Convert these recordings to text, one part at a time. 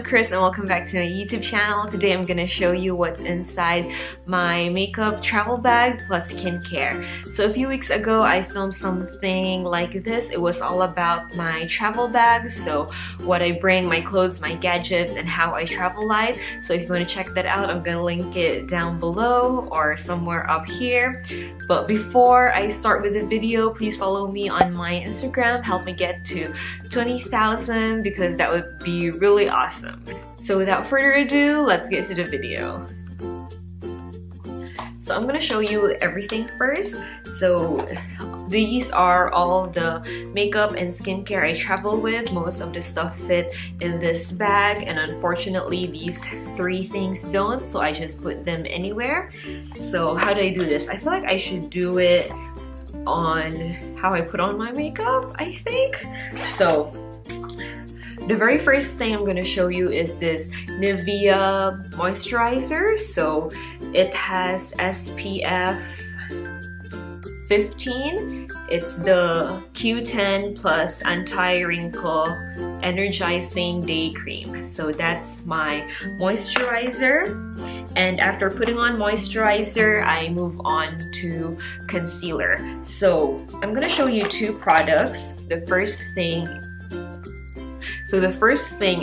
I'm Chris and welcome back to my YouTube channel. Today I'm gonna show you what's inside my makeup travel bag plus skincare. So a few weeks ago I filmed something like this. It was all about my travel bag, so what I bring, my clothes, my gadgets, and how I travel light. So if you want to check that out, I'm gonna link it down below or somewhere up here. But before I start with the video, please follow me on my Instagram. Help me get to 20,000 because that would be really awesome. So without further ado, let's get to the video. So I'm gonna show you everything first. So these are all the makeup and skincare I travel with. Most of the stuff fit in this bag, and unfortunately these three things don't, so I just put them anywhere. So how do I do this? I feel like I should do it on how I put on my makeup, I think. So the very first thing I'm going to show you is this Nivea Moisturizer. So it has SPF 15. It's the Q10 plus anti-wrinkle energizing day cream. So that's my moisturizer. And after putting on moisturizer, I move on to concealer. So I'm gonna show you two products. The first thing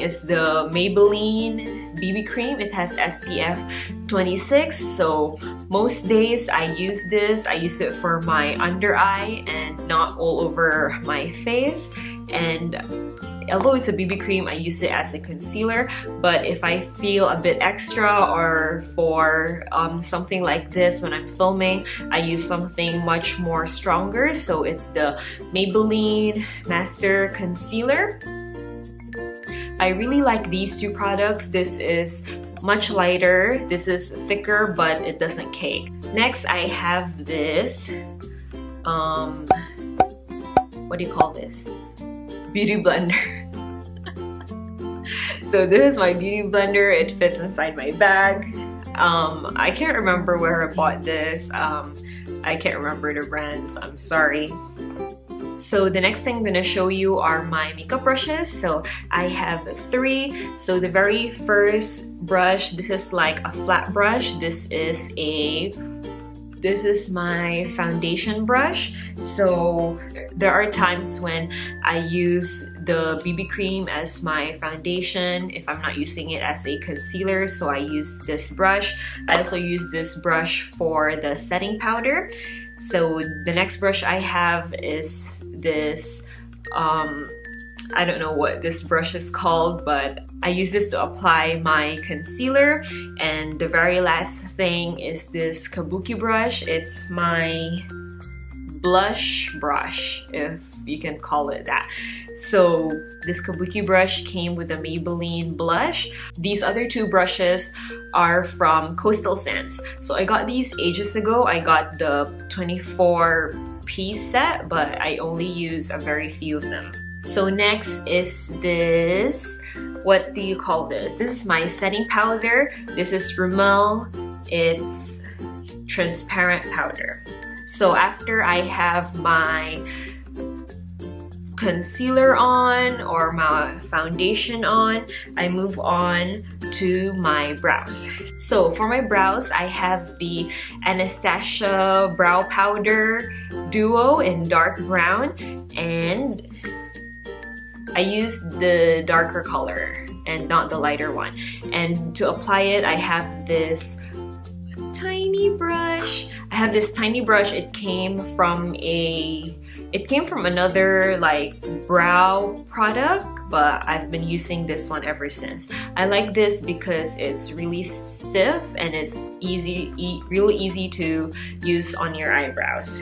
is the Maybelline BB cream. It has SPF 26. So most days I use this. I use it for my under eye and not all over my face. And although it's a BB cream, I use it as a concealer. But if I feel a bit extra, or for something like this when I'm filming, I use something much more stronger. So it's the Maybelline Master Concealer. I really like these two products. This is much lighter, this is thicker, but it doesn't cake. Next, I have this, what do you call this? Beauty blender. So this is my beauty blender. It fits inside my bag. I can't remember where I bought this. I can't remember the brands, I'm sorry. So the next thing I'm going to show you are my makeup brushes. So I have three. So the very first brush, this is like a flat brush. This is my foundation brush. So there are times when I use the BB cream as my foundation if I'm not using it as a concealer, so I use this brush. I also use this brush for the setting powder. So the next brush I have is this, I don't know what this brush is called, but I use this to apply my concealer. And the very last thing is this Kabuki brush. It's my blush brush, if you can call it that. So this Kabuki brush came with a Maybelline blush. These other two brushes are from Coastal Scents. So I got these ages ago. I got the 24-piece set, but I only use a very few of them. So next is this, what do you call this? This is my setting powder. This is Rimmel. It's transparent powder. So after I have my concealer on or my foundation on, I move on to my brows. So for my brows, I have the Anastasia brow powder duo in dark brown, and I use the darker color and not the lighter one. And to apply it, I have this tiny brush. It came from another like brow product, but I've been using this one ever since. I like this because it's really stiff and it's really easy to use on your eyebrows.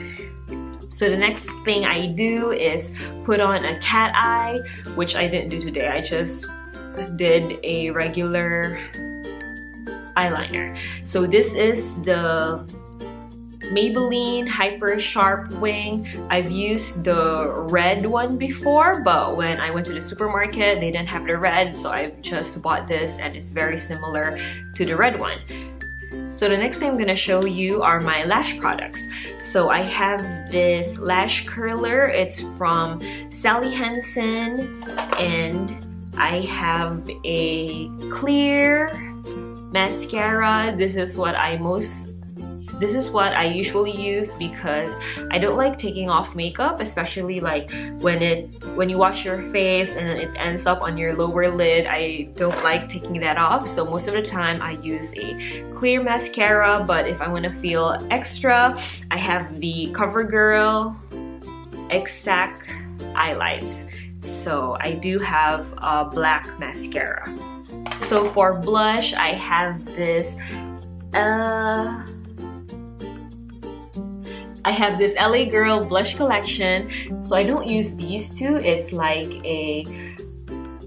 So the next thing I do is put on a cat eye, which I didn't do today. I just did a regular eyeliner. So this is the Maybelline Hyper Sharp Wing. I've used the red one before, but when I went to the supermarket, they didn't have the red, so I've just bought this, and it's very similar to the red one. So the next thing I'm gonna show you are my lash products. So I have this lash curler. It's from Sally Hansen, and I have a clear mascara. This is what I usually use because I don't like taking off makeup, especially like when you wash your face and it ends up on your lower lid. I don't like taking that off, so most of the time I use a clear mascara. But if I want to feel extra, I have the CoverGirl Exact Eyelights. So I do have a black mascara. So for blush, I have this LA Girl blush collection. So I don't use these two. It's like a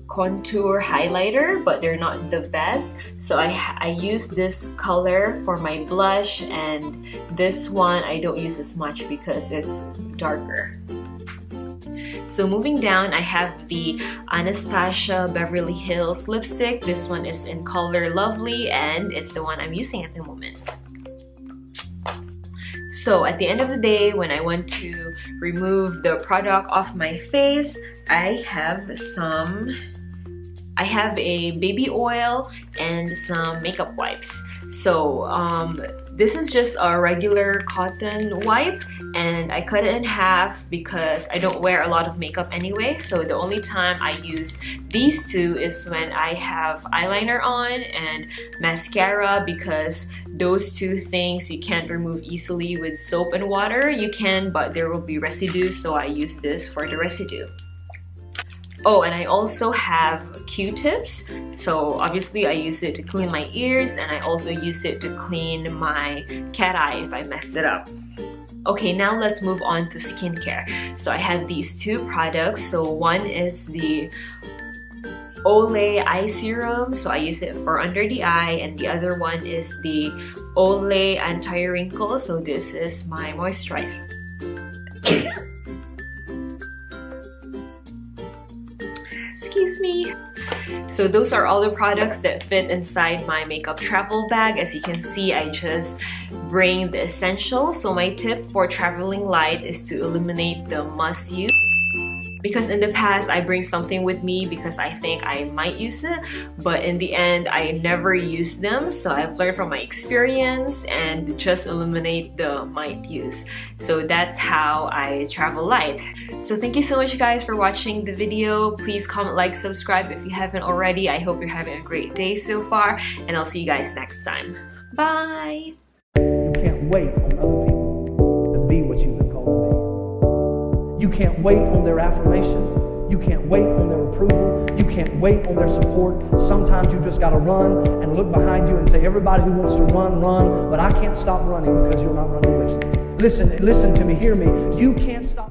contour highlighter, but they're not the best. So I use this color for my blush, and this one I don't use as much because it's darker. So moving down, I have the Anastasia Beverly Hills lipstick. This one is in color Lovely, and it's the one I'm using at the moment. So at the end of the day, when I want to remove the product off my face, I have a baby oil and some makeup wipes. So this is just a regular cotton wipe, and I cut it in half because I don't wear a lot of makeup anyway. So the only time I use these two is when I have eyeliner on and mascara, because those two things you can't remove easily with soap and water. You can, but there will be residue, so I use this for the residue. Oh, and I also have Q-tips. So obviously I use it to clean my ears, and I also use it to clean my cat eye if I messed it up. Okay, now let's move on to skincare. So I have these two products. So one is the Olay Eye Serum. So I use it for under the eye, and the other one is the Olay Anti-Wrinkle. So this is my moisturizer. Excuse me. So those are all the products that fit inside my makeup travel bag. As you can see, I just bring the essentials. So my tip for traveling light is to eliminate the must-use. Because in the past, I bring something with me because I think I might use it, but in the end, I never use them. So I've learned from my experience and just eliminate the might use. So that's how I travel light. So thank you so much guys for watching the video. Please comment, like, subscribe if you haven't already. I hope you're having a great day so far, and I'll see you guys next time. Bye! You can't wait on other people to be what you've been called to be. You can't wait on their affirmation. You can't wait on their approval. You can't wait on their support. Sometimes you just got to run and look behind you and say, everybody who wants to run, run, but I can't stop running because you're not running with me. Listen to me, hear me. You can't stop.